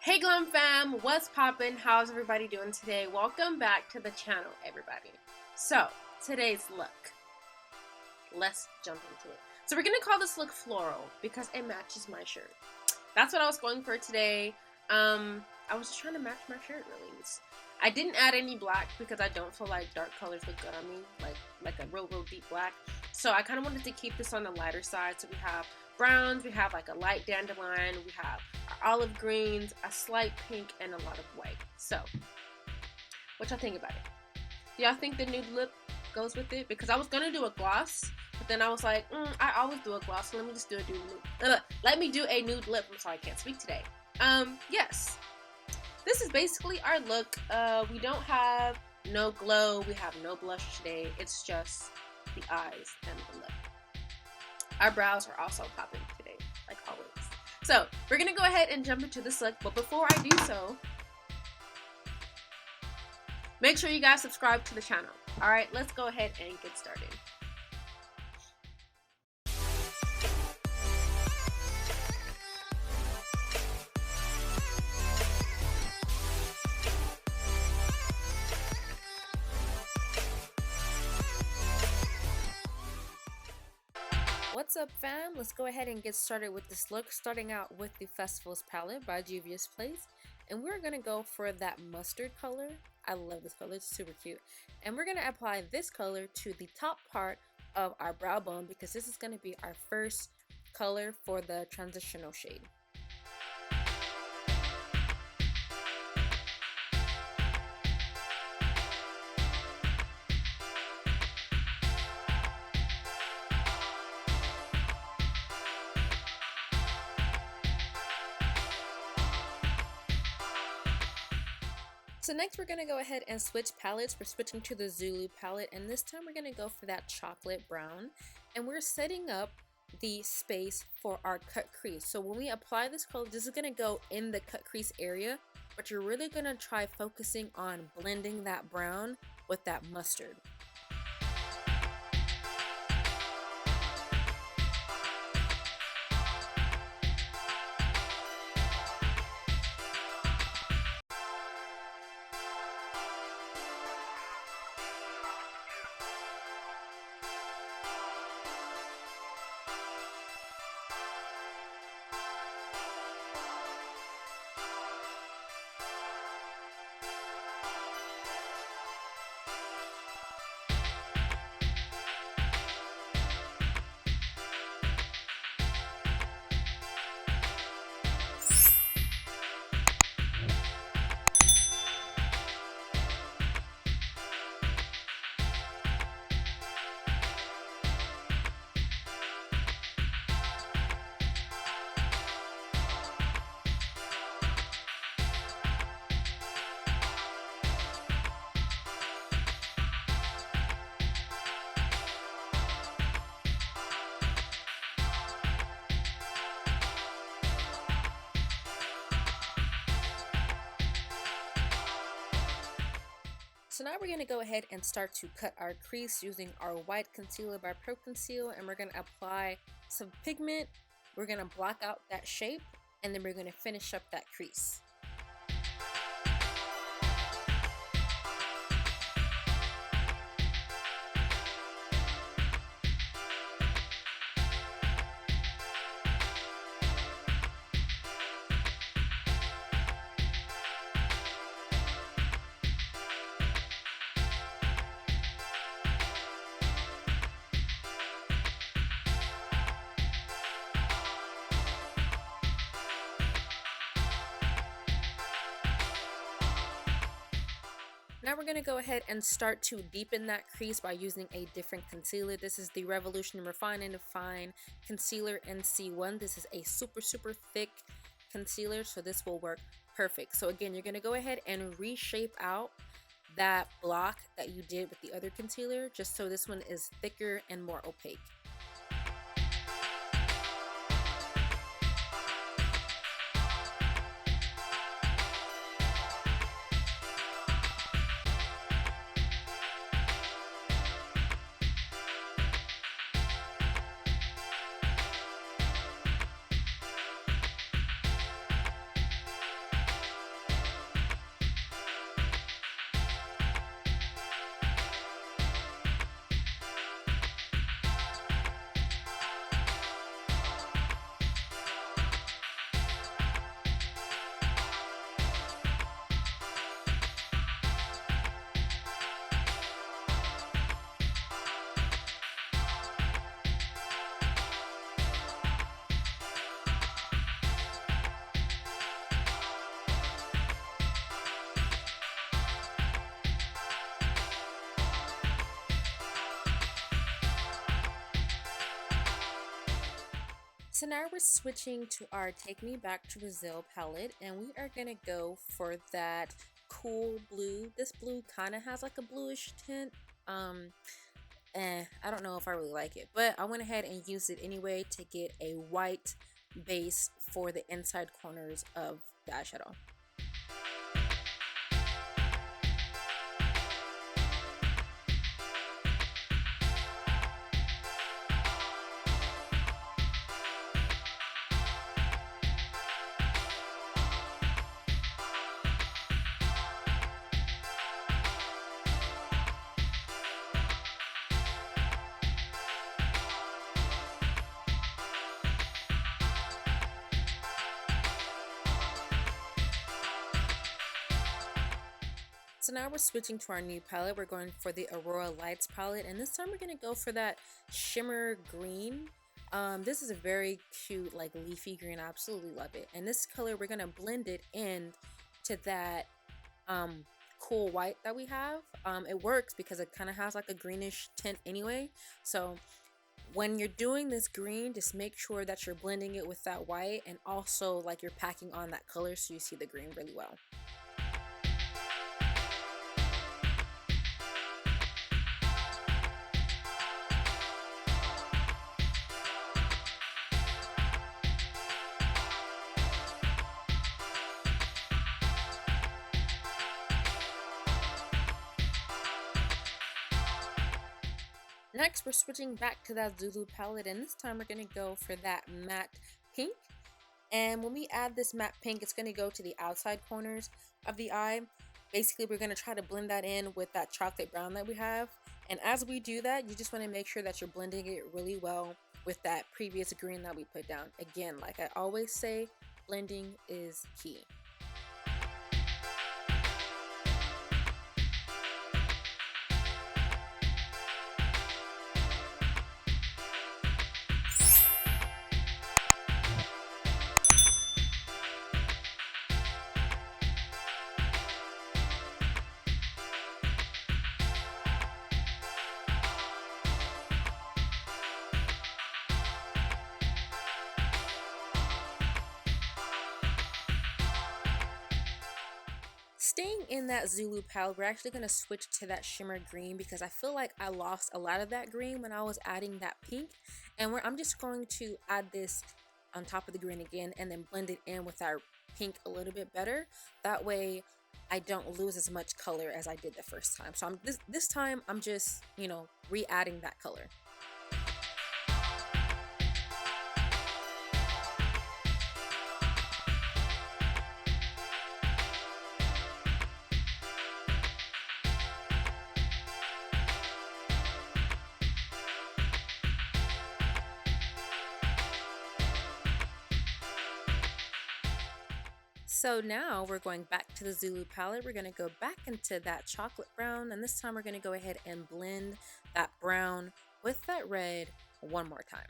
Hey Glam fam, what's poppin'? How's everybody doing today? Welcome back to the channel, everybody. So, today's look. Let's jump into it. So we're gonna call this look Floral because it matches my shirt. That's what I was going for today. I was just trying to match my shirt really. I didn't add any black because I don't feel like dark colors look good on me, like a real deep black. So I kind of wanted to keep this on the lighter side. So we have browns, we have like a light dandelion, we have our olive greens, a slight pink, and a lot of white. So, what y'all think about it? Do y'all think the nude lip goes with it? Because I was gonna do a gloss, but then I was like, I always do a gloss, so let me just do a nude lip. Let me do a nude lip. I'm sorry, I can't speak today. Yes. This is basically our look. We don't have no glow, we have no blush today. It's just the eyes and the lip. Our brows are also popping today, like always. So, we're gonna go ahead and jump into this look, but before I do so, make sure you guys subscribe to the channel. Alright, let's go ahead and get started. What's up fam? Let's go ahead and get started with this look, starting out with the Festivals palette by Juvia's Place. And we're going to go for that mustard color. I love this color, it's super cute. And we're going to apply this color to the top part of our brow bone because this is going to be our first color for the transitional shade. So next we're going to go ahead and switch palettes. We're switching to the Zulu palette, and this time we're going to go for that chocolate brown, and we're setting up the space for our cut crease. So when we apply this color, this is going to go in the cut crease area, but you're really going to try focusing on blending that brown with that mustard. So now we're going to go ahead and start to cut our crease using our white concealer by Conceal, and we're going to apply some pigment. We're going to block out that shape, and then we're going to finish up that crease. Now we're going to go ahead and start to deepen that crease by using a different concealer. This is the Revolution Refine and Define Concealer NC1. This is a super thick concealer, so this will work perfect. So again, you're going to go ahead and reshape out that block that you did with the other concealer, just so this one is thicker and more opaque. So now we're switching to our Take Me Back to Brazil palette, and we are going to go for that cool blue. This blue kind of has like a bluish tint. I don't know if I really like it, but I went ahead and used it anyway to get a white base for the inside corners of the eyeshadow. So now we're switching to our new palette. We're going for the Aurora Lights palette, and this time we're going to go for that shimmer green. This is a very cute, like leafy green. I absolutely love it. And this color, we're going to blend it in to that cool white that we have. It works because it kind of has like a greenish tint anyway. So when you're doing this green, just make sure that you're blending it with that white, and also like you're packing on that color so you see the green really well. Next, we're switching back to that Zulu palette, and this time we're going to go for that matte pink. And when we add this matte pink, it's going to go to the outside corners of the eye. Basically, we're going to try to blend that in with that chocolate brown that we have. And as we do that, you just want to make sure that you're blending it really well with that previous green that we put down. Again, like I always say, blending is key. Staying in that Zulu palette, we're actually going to switch to that shimmer green because I feel like I lost a lot of that green when I was adding that pink. And I'm just going to add this on top of the green again and then blend it in with our pink a little bit better. That way I don't lose as much color as I did the first time. So this time I'm just, re-adding that color. So now we're going back to the Zulu palette. We're going to go back into that chocolate brown, and this time we're going to go ahead and blend that brown with that red one more time.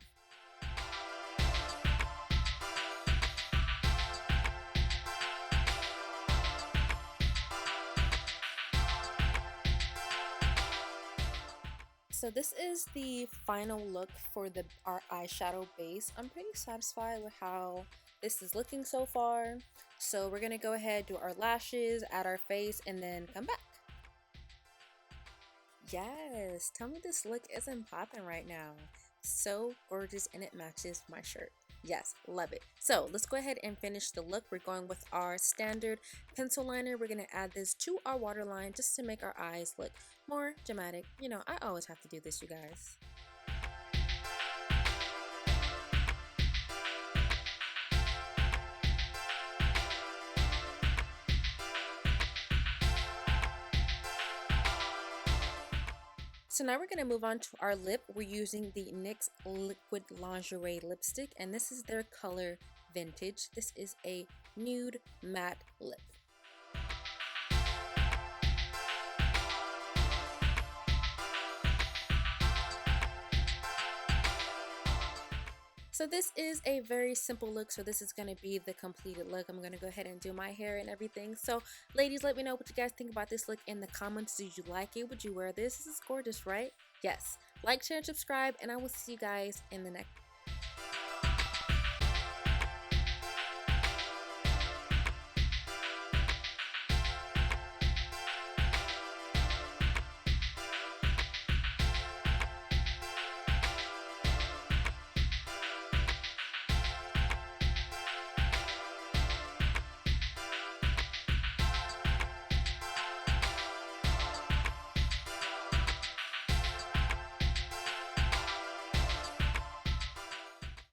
So this is the final look for our eyeshadow base. I'm pretty satisfied with how this is looking so far. So we're gonna go ahead, do our lashes, add our face, and then come back. Yes, tell me this look isn't popping right now. So gorgeous, and it matches my shirt. Yes, love it. So let's go ahead and finish the look. We're going with our standard pencil liner. We're gonna add this to our waterline just to make our eyes look more dramatic. I always have to do this, you guys. So now we're going to move on to our lip. We're using the NYX Liquid Lingerie lipstick, and this is their color Vintage. This is a nude matte lip. So this is a very simple look, so this is going to be the completed look. I'm going to go ahead and do my hair and everything. So ladies, let me know what you guys think about this look in the comments. Did you like it? Would you wear this? This is gorgeous, right? Yes. Like, share, and subscribe, and I will see you guys in the next